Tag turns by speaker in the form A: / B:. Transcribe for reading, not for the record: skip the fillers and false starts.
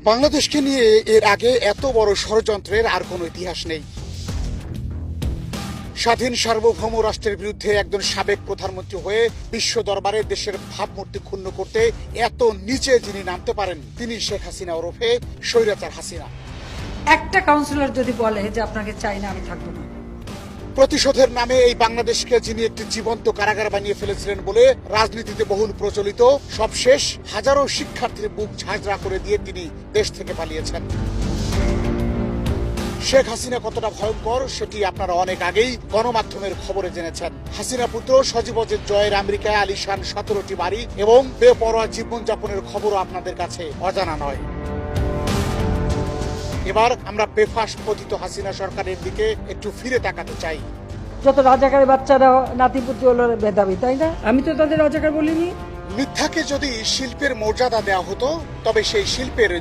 A: বাংলাদেশকে নিয়ে এর আগে এত বড় ষড়যন্ত্রের আর কোনো ইতিহাস নেই। স্বাধীন সার্বভৌম রাষ্ট্রের বিরুদ্ধে একজন সাবেক প্রধানমন্ত্রী হয়ে বিশ্ব দরবারে দেশের ভাবমূর্তি ক্ষুণ্ণ করতে এত নিচে যিনি নামতে পারেন তিনি শেখ হাসিনা ওরফে স্বৈরাচার হাসিনা।
B: একটা কাউন্সিলর যদি বলে যে আপনাকে চাই না, আমি থাকবো না।
A: প্রতিশোধের নামে এই বাংলাদেশকে যিনি একটি জীবন্ত কারাগার বানিয়ে ফেলেছিলেন বলে রাজনীতিতে বহুল প্রচলিত, সবশেষ হাজারো শিক্ষার্থীর বুক ঝাঁঝরা করে দিয়ে তিনি দেশ থেকে পালিয়েছেন। শেখ হাসিনা কতটা ভয়ঙ্কর সেটি আপনারা অনেক আগেই গণমাধ্যমের খবরে জেনেছেন। হাসিনা পুত্র সজীব ওয়াজেদ জয়ের আমেরিকায় আলিশান 17টি বাড়ি এবং বেপরোয়া জীবনযাপনের খবরও আপনাদের কাছে অজানা নয়। এবার আমরা বেফাঁস পতিত হাসিনা সরকারের দিকে একটু ফিরে তাকাতে চাই।
B: যত রাজাকারের বাচ্চারা নাতিপুতি হলো মেধাবী, তাই না? আমি তো তাদের রাজাকার বলিনি।
A: মিথ্যাকে যদি শিল্পের মর্যাদা দেওয়া হতো তবে সেই শিল্পের